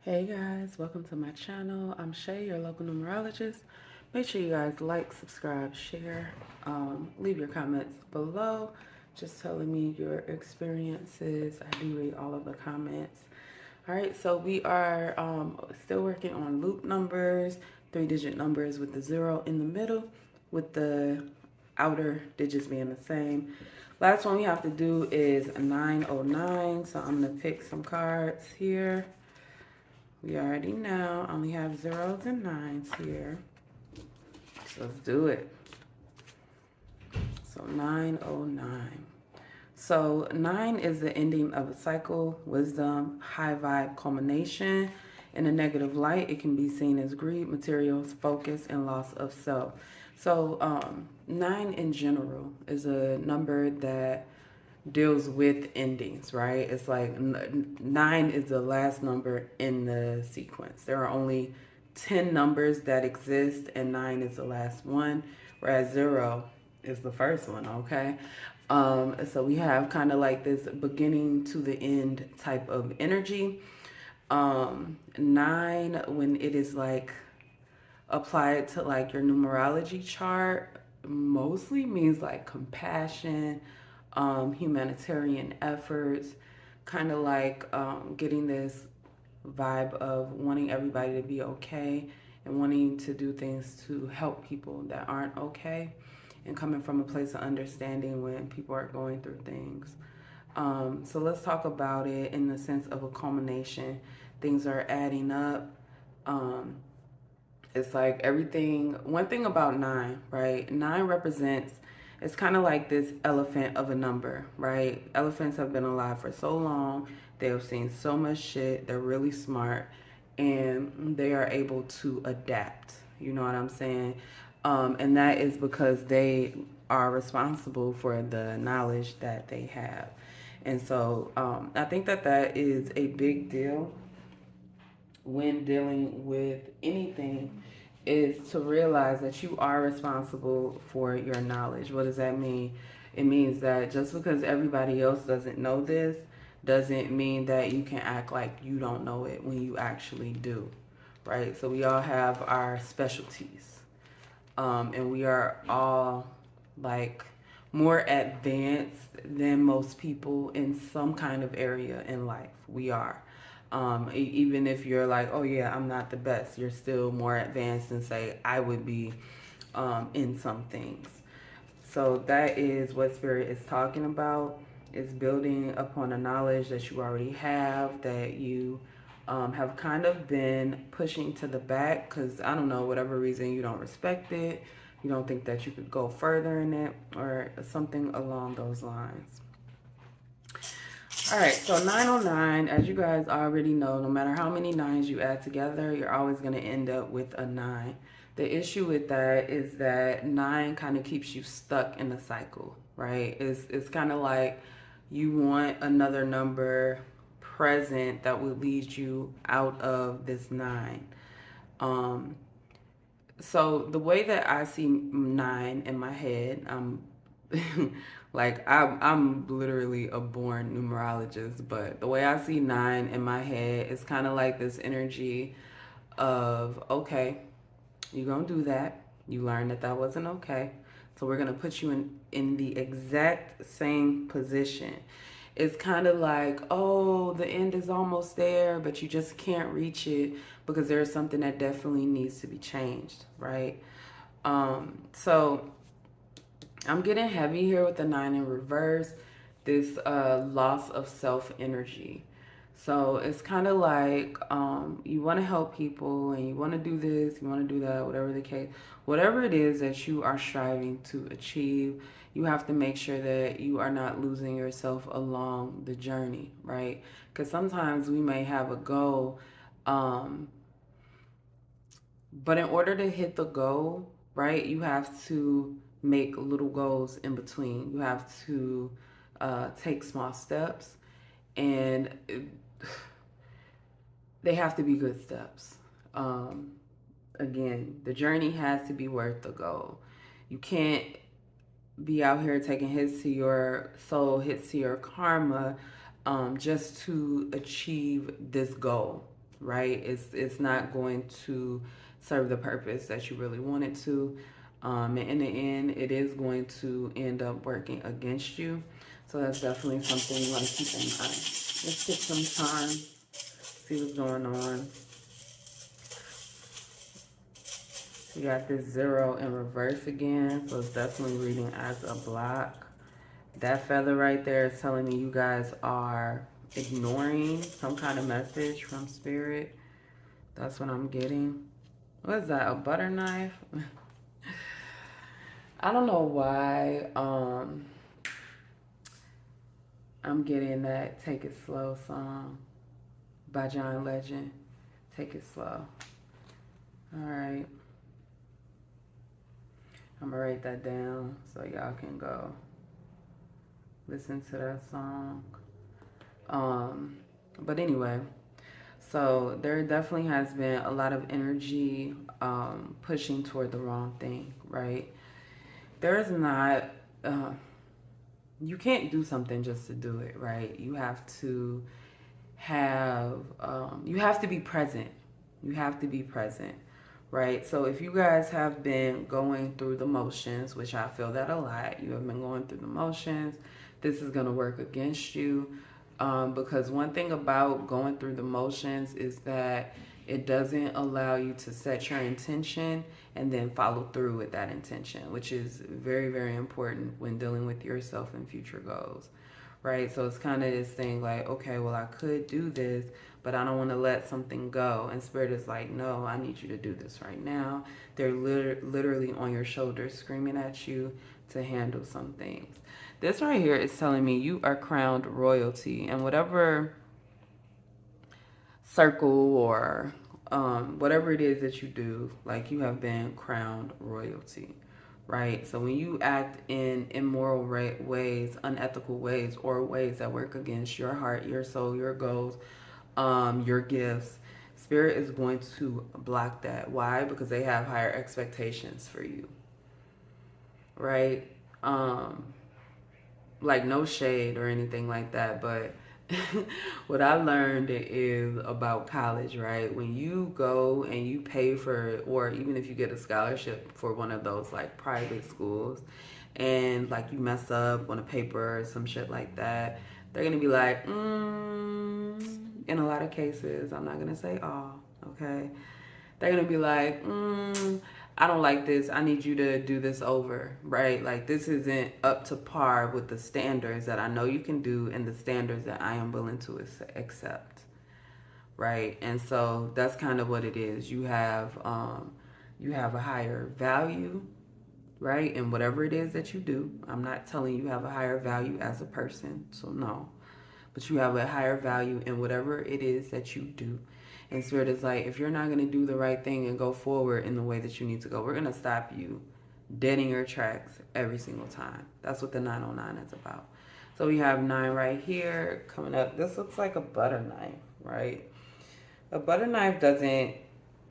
Hey guys, welcome to my channel. I'm Shay, your local numerologist. Make sure you guys like, subscribe, share, leave your comments below, just telling me your experiences. I do read all of the comments. All right, so we are still working on loop numbers, 3-digit numbers with the 0 in the middle, with the outer digits being the same. Last one we have to do is 909, so I'm gonna pick some cards here. We already know only have zeros and nines here. So let's do it. So 909. So 9 is the ending of a cycle, wisdom, high vibe culmination. In a negative light, it can be seen as greed, materials, focus, and loss of self. So 9 in general is a number that deals with endings, right? It's like 9 is the last number in the sequence. There are only 10 numbers that exist, and 9 is the last one, whereas 0 is the first one, okay? So we have kind of like this beginning to the end type of energy. 9, when it is like applied to like your numerology chart, mostly means like compassion, humanitarian efforts, kind of like getting this vibe of wanting everybody to be okay and wanting to do things to help people that aren't okay, and coming from a place of understanding when people are going through things. So let's talk about it in the sense of a culmination. Things are adding up. Um, it's like everything. One thing about 9, right? 9 represents, it's kind of like this elephant of a number, right? Elephants have been alive for so long. They have seen so much shit. They're really smart and they are able to adapt. You know what I'm saying? And that is because they are responsible for the knowledge that they have. And so I think that that is a big deal when dealing with anything, is to realize that you are responsible for your knowledge. What does that mean? It means that just because everybody else doesn't know this doesn't mean that you can act like you don't know it when you actually do, right? So we all have our specialties, and we are all like more advanced than most people in some kind of area in life. We are. Even if you're like, oh yeah, I'm not the best, you're still more advanced than say I would be in some things. So that is what Spirit is talking about. Is building upon a knowledge that you already have, that you have kind of been pushing to the back because, I don't know, whatever reason you don't respect it, you don't think that you could go further in it, or something along those lines. All right, so 909, as you guys already know, no matter how many nines you add together, you're always going to end up with a 9. The issue with that is that 9 kind of keeps you stuck in a cycle, right? It's kind of like you want another number present that would lead you out of this 9. Um, so the way that I see 9 in my head, like I'm literally a born numerologist, but the way I see 9 in my head is kind of like this energy of, okay, you're gonna do that. You learned that that wasn't okay. So we're gonna put you in the exact same position. It's kind of like, oh, the end is almost there, but you just can't reach it because there's something that definitely needs to be changed, right? So I'm getting heavy here with the 9 in reverse, this loss of self energy. So it's kind of like you want to help people and you want to do this, you want to do that, whatever the case, whatever it is that you are striving to achieve, you have to make sure that you are not losing yourself along the journey, right? Because sometimes we may have a goal, um, but in order to hit the goal, right, you have to make little goals in between. You have to take small steps, and they have to be good steps. Um, Again, the journey has to be worth the goal. You can't be out here taking hits to your soul, hits to your karma, just to achieve this goal. right? It's not going to serve the purpose that you really want it to. And in the end, it is going to end up working against you. So that's definitely something you want to keep in mind. Let's take some time, see what's going on. You got this 0 in reverse again, so it's definitely reading as a block. That feather right there is telling me you guys are ignoring some kind of message from spirit. That's what I'm getting. What is that, a butter knife? I don't know why I'm getting that Take It Slow song by John Legend. Take It Slow. All right. I'm gonna write that down so y'all can go listen to that song. But anyway, so there definitely has been a lot of energy pushing toward the wrong thing, right? There's not, uh, you can't do something just to do it, right? You have to you have to be present. You have to be present, right? So if you guys have been going through the motions, which I feel that a lot, you have been going through the motions, this is going to work against you. Because one thing about going through the motions is that it doesn't allow you to set your intention and then follow through with that intention, which is very, very important when dealing with yourself and future goals, right? So it's kind of this thing like, okay, well, I could do this, but I don't want to let something go. And Spirit is like, no, I need you to do this right now. They're literally on your shoulders screaming at you to handle some things. This right here is telling me you are crowned royalty, and whatever circle or whatever it is that you do, like you have been crowned royalty, right? So when you act in immoral ways, unethical ways, or ways that work against your heart, your soul, your goals, your gifts, Spirit is going to block that. Why? Because they have higher expectations for you, right? Like no shade or anything like that, but what I learned is about college, right? When you go and you pay for, or even if you get a scholarship for one of those like private schools, and like you mess up on a paper or some shit like that, they're gonna be like, in a lot of cases, I'm not gonna say all, okay? They're gonna be like, I don't like this. I need you to do this over, right? Like this isn't up to par with the standards that I know you can do and the standards that I am willing to accept, right? And so that's kind of what it is. You have a higher value, right? And whatever it is that you do, I'm not telling you have a higher value as a person, so no, but you have a higher value in whatever it is that you do. And Spirit is like, if you're not going to do the right thing and go forward in the way that you need to go, we're going to stop you dead in your tracks every single time. That's what the 909 is about. So we have 9 right here coming up. This looks like a butter knife, right? A butter knife doesn't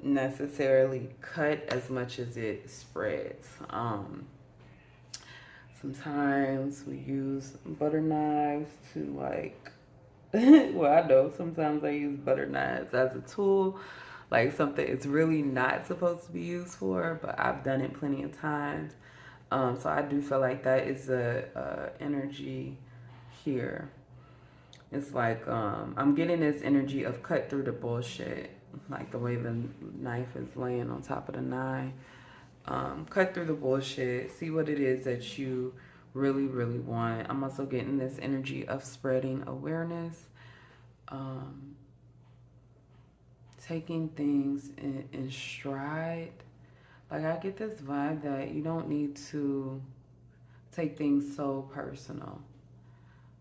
necessarily cut as much as it spreads. Sometimes we use butter knives to like well, I know sometimes I use butter knives as a tool, like something it's really not supposed to be used for, but I've done it plenty of times. So I do feel like that is a energy here. It's like I'm getting this energy of cut through the bullshit, like the way the knife is laying on top of the 9. Cut through the bullshit, see what it is that you really, really want. I'm also getting this energy of spreading awareness, um, taking things in stride. Like, I get this vibe that you don't need to take things so personal.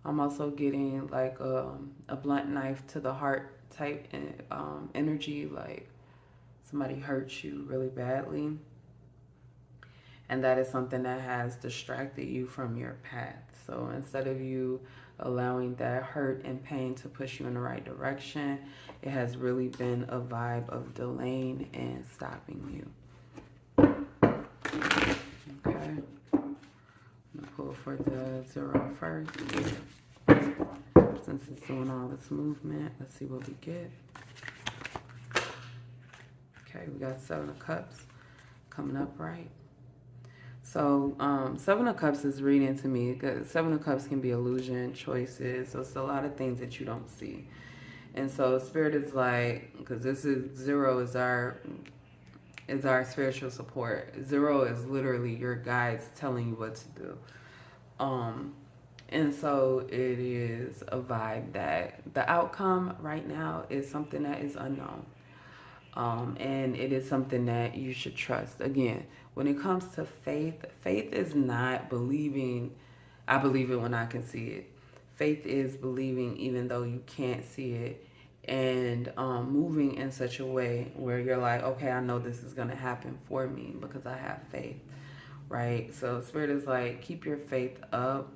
I'm also getting like a blunt knife to the heart type energy, like somebody hurt you really badly. And that is something that has distracted you from your path. So instead of you allowing that hurt and pain to push you in the right direction, it has really been a vibe of delaying and stopping you. Okay. I'm gonna pull for the 0 first. Since it's doing all this movement, let's see what we get. We got Seven of Cups coming up, right? So, Seven of Cups is reading to me because Seven of Cups can be illusion, choices. So, it's a lot of things that you don't see. And so, Spirit is like, because this is zero is our spiritual support. Zero is literally your guides telling you what to do. Um, and so, it is a vibe that the outcome right now is something that is unknown. And it is something that you should trust. Again, when it comes to faith, faith is not believing, I believe it when I can see it. Faith is believing even though you can't see it, and moving in such a way where you're like, okay, I know this is going to happen for me because I have faith, right? So, Spirit is like, keep your faith up.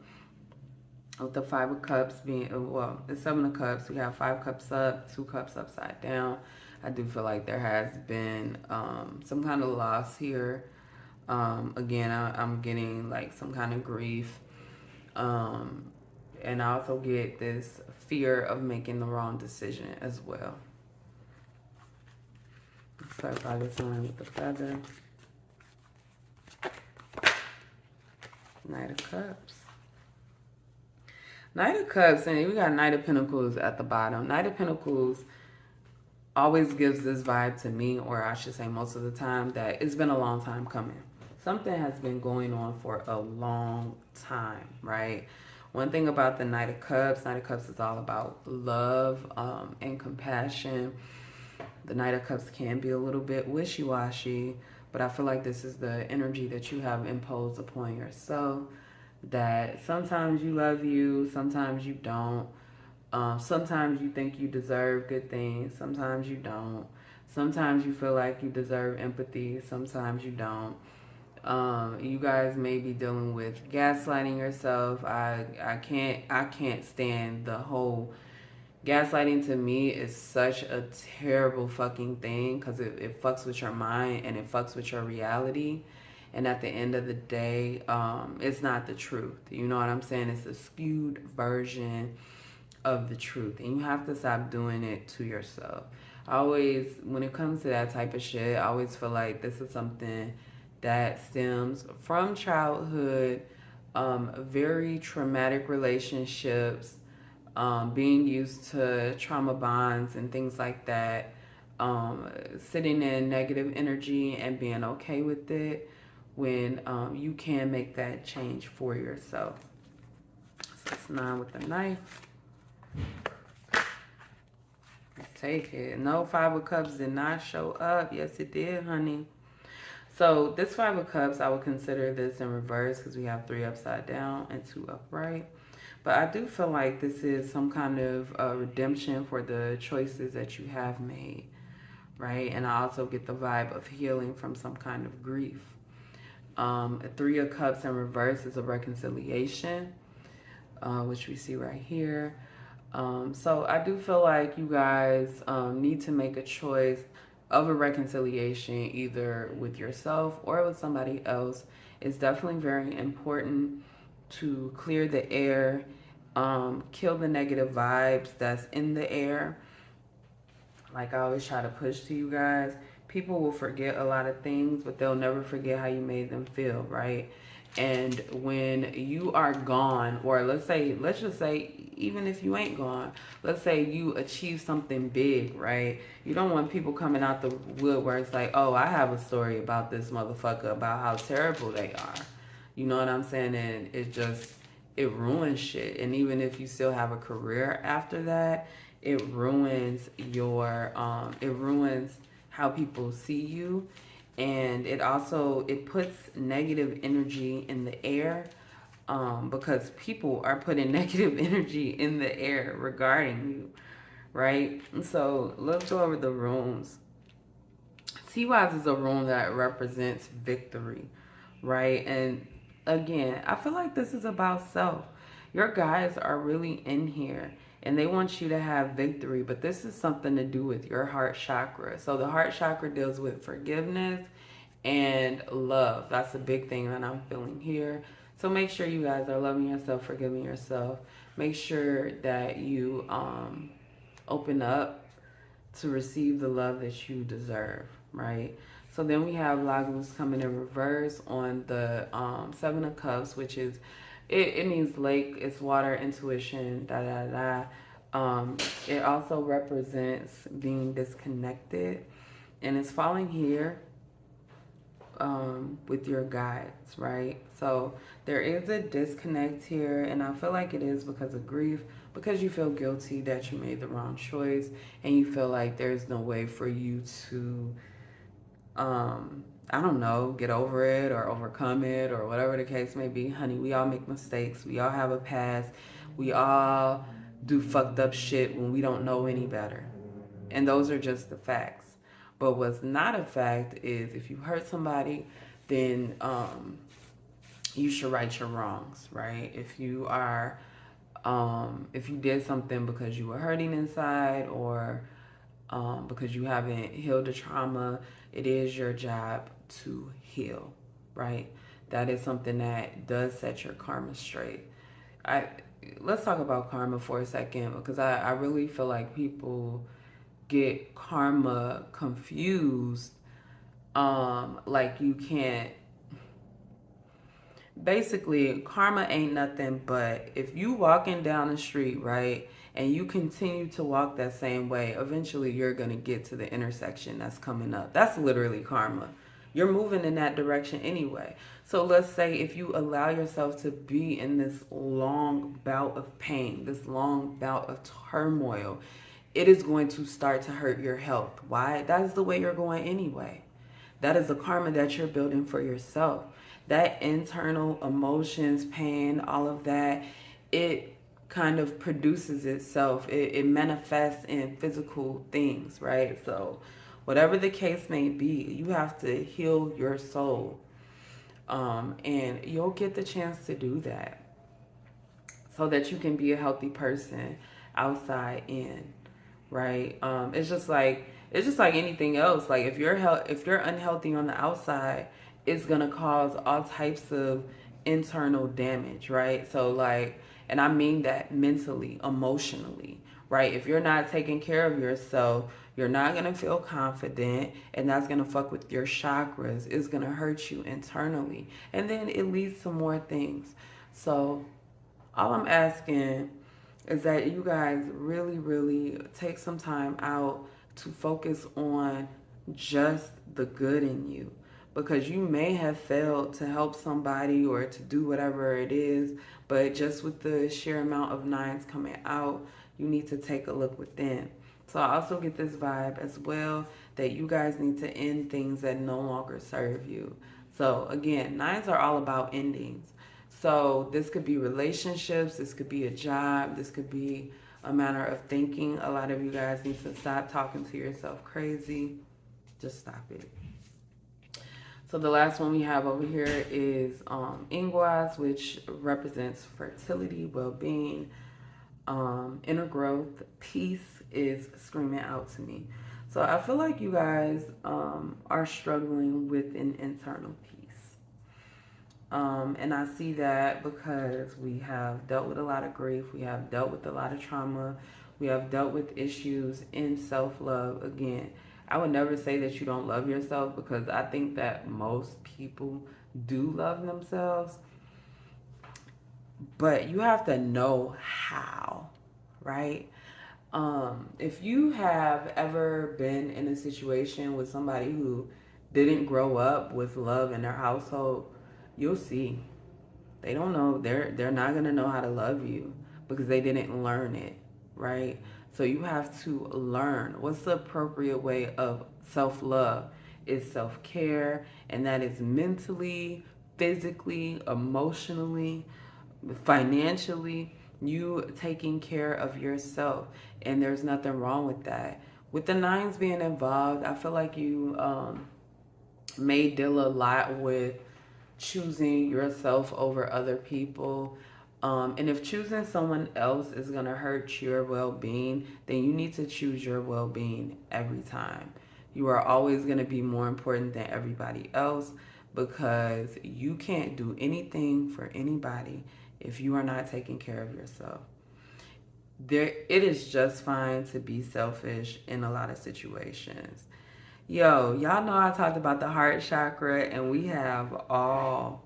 With the Five of Cups being, well, the Seven of Cups, we have 5 cups up, 2 cups upside down. I do feel like there has been some kind of loss here. Again, I'm getting like some kind of grief. And I also get this fear of making the wrong decision as well. Start by this line with the feather. Knight of Cups. Knight of Cups, and we got Knight of Pentacles at the bottom. Knight of Pentacles always gives this vibe to me, or I should say most of the time, that it's been a long time coming. Something has been going on for a long time, right? One thing about the Knight of Cups is all about love and compassion. The Knight of Cups can be a little bit wishy-washy, but I feel like this is the energy that you have imposed upon yourself, that sometimes you love you, sometimes you don't. Sometimes you think you deserve good things, sometimes you don't. Sometimes you feel like you deserve empathy, sometimes you don't. You guys may be dealing with gaslighting yourself. I can't stand the whole gaslighting. To me is such a terrible fucking thing because it fucks with your mind and it fucks with your reality. And at the end of the day, it's not the truth. You know what I'm saying? It's a skewed version of the truth, and you have to stop doing it to yourself. I always, when it comes to that type of shit, I always feel like this is something that stems from childhood, very traumatic relationships, being used to trauma bonds and things like that, sitting in negative energy and being okay with it when you can make that change for yourself. So it's 9 with the knife. Let's take it. No, 5 of Cups did not show up. Yes, it did, honey. So this 5 of Cups, I would consider this in reverse because we have 3 upside down and 2 upright. But I do feel like this is some kind of redemption for the choices that you have made, right? And I also get the vibe of healing from some kind of grief. 3 of Cups in reverse is a reconciliation, which we see right here. So I do feel like you guys need to make a choice of a reconciliation, either with yourself or with somebody else. It's definitely very important to clear the air, kill the negative vibes that's in the air. Like I always try to push to you guys, people will forget a lot of things, but they'll never forget how you made them feel, right? And when you are gone, or let's just say, even if you ain't gone, let's say you achieve something big, right? You don't want people coming out the woodworks like, oh, I have a story about this motherfucker, about how terrible they are. You know what I'm saying? And it ruins shit. And even if you still have a career after that, it ruins it ruins how people see you, and it puts negative energy in the air, because people are putting negative energy in the air regarding you, right? And so let's go over the runes. T-Wise is a rune that represents victory, right? And again, I feel like this is about self. Your guys are really in here and they want you to have victory, but this is something to do with your heart chakra. So the heart chakra deals with forgiveness and love. That's a big thing that I'm feeling here. So make sure you guys are loving yourself, forgiving yourself. Make sure that you open up to receive the love that you deserve. right? So then we have Lagus coming in reverse on the Seven of Cups, which is, it means lake, it's water, intuition, da da da. It also represents being disconnected, and it's falling here with your guides, right? So there is a disconnect here, and I feel like it is because of grief, because you feel guilty that you made the wrong choice, and you feel like there's no way for you to, I don't know, get over it or overcome it or whatever the case may be. Honey, we all make mistakes. We all have a past. We all do fucked up shit when we don't know any better. And those are just the facts. But what's not a fact is if you hurt somebody, then you should right your wrongs, right? If you did something because you were hurting inside or because you haven't healed the trauma, it is your job to heal, right? That is something that does set your karma straight. I Let's talk about karma for a second because I really feel like people get karma confused. Like you can't, basically karma ain't nothing but if you walking down the street, right, and you continue to walk that same way, eventually you're going to get to the intersection that's coming up. That's literally karma. You're moving in that direction anyway. So let's say if you allow yourself to be in this long bout of pain, this long bout of turmoil, it is going to start to hurt your health. Why? That is the way you're going anyway. That is the karma that you're building for yourself. That internal emotions, pain, all of that, it kind of produces itself. It manifests in physical things, right? So, whatever the case may be, you have to heal your soul. And you'll get the chance to do that so that you can be a healthy person outside in, right? It's just like anything else. Like if you're unhealthy on the outside, it's gonna cause all types of internal damage, right? So like, and I mean that mentally, emotionally, right? If you're not taking care of yourself, you're not gonna feel confident, and that's gonna fuck with your chakras. It's gonna hurt you internally, and then it leads to more things. So all I'm asking is that you guys really, really take some time out to focus on just the good in you. Because you may have failed to help somebody or to do whatever it is, but just with the sheer amount of nines coming out, you need to take a look within. So I also get this vibe as well that you guys need to end things that no longer serve you. So again, nines are all about endings. So this could be relationships, this could be a job, this could be a matter of thinking. A lot of you guys need to stop talking to yourself crazy. Just stop it. So the last one we have over here is Ingwas, which represents fertility, well-being, inner growth. Peace is screaming out to me. So I feel like you guys are struggling with an internal peace. And I see that because we have dealt with a lot of grief, we have dealt with a lot of trauma, we have dealt with issues in self love. Again, I would never say that you don't love yourself because I think that most people do love themselves, but you have to know how, right? If you have ever been in a situation with somebody who didn't grow up with love in their household, you'll see they don't know, they're not going to know how to love you because they didn't learn it, right? So you have to learn what's the appropriate way of self-love. Is self-care, and that is mentally, physically, emotionally, financially, you taking care of yourself, and there's nothing wrong with that. With the nines being involved, I feel like you may deal a lot with choosing yourself over other people. And if choosing someone else is going to hurt your well being, then you need to choose your well being every time. You are always going to be more important than everybody else because you can't do anything for anybody if you are not taking care of yourself. It is just fine to be selfish in a lot of situations. Yo, y'all know I talked about the heart chakra, and we have all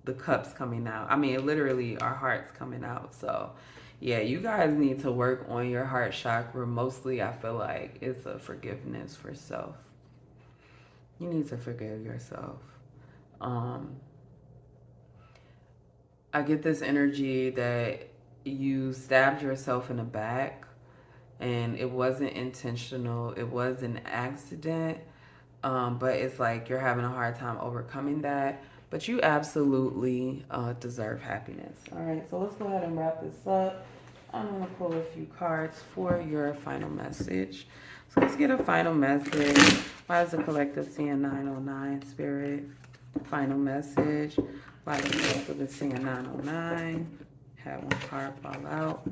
the cups coming out. I mean, literally, our hearts coming out. So, yeah, you guys need to work on your heart chakra. Mostly, I feel like it's a forgiveness for self. You need to forgive yourself. Um, I get this energy that you stabbed yourself in the back and it wasn't intentional, it was an accident. But it's like you're having a hard time overcoming that. But you absolutely deserve happiness. All right, so let's go ahead and wrap this up. I'm going to pull a few cards for your final message. So let's get a final message. Why is the collective seeing 909, Spirit? Final message. Why the collective is seeing 909? Have one card fall out.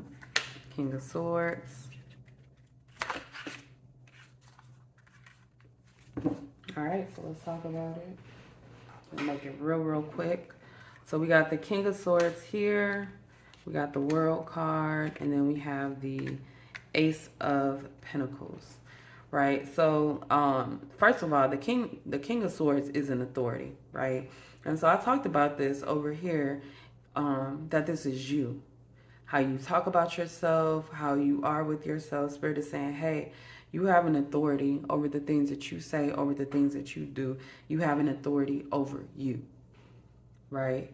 King of Swords. All right, so let's talk about it. We'll make it real quick. So we got the King of Swords here. We got the World card, and then we have the Ace of Pentacles. Right. So, first of all, the King of Swords is an authority, right? And so I talked about this over here, that this is you. How you talk about yourself, how you are with yourself. Spirit is saying, hey, you have an authority over the things that you say, over the things that you do. You have an authority over you, right?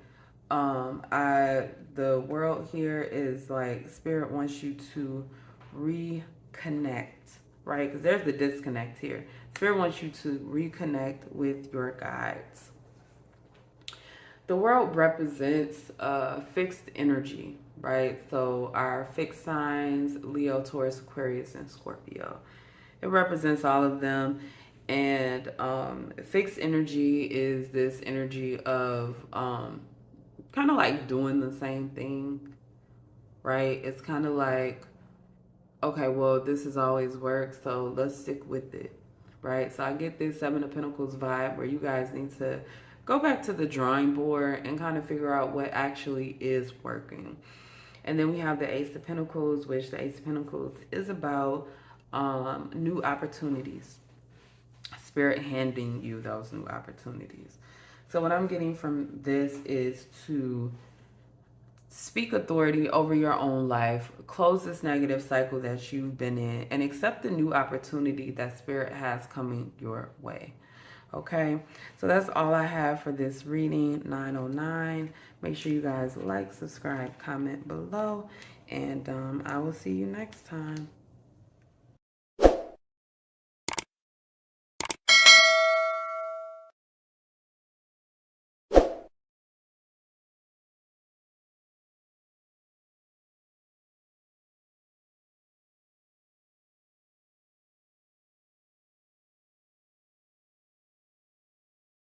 The world here is like Spirit wants you to reconnect, right? Because there's the disconnect here. Spirit wants you to reconnect with your guides. The world represents fixed energy, right? So our fixed signs, Leo, Taurus, Aquarius, and Scorpio. It represents all of them. And fixed energy is this energy of kind of like doing the same thing, right? It's kind of like, okay, well, this has always worked, so let's stick with it, right? So I get this Seven of Pentacles vibe where you guys need to go back to the drawing board and kind of figure out what actually is working. And then we have the Ace of Pentacles, which the Ace of Pentacles is about new opportunities. Spirit handing you those new opportunities. So what I'm getting from this is to speak authority over your own life, close this negative cycle that you've been in, and accept the new opportunity that Spirit has coming your way. Okay, so that's all I have for this reading, 909. Make sure you guys like, subscribe, comment below, and I will see you next time.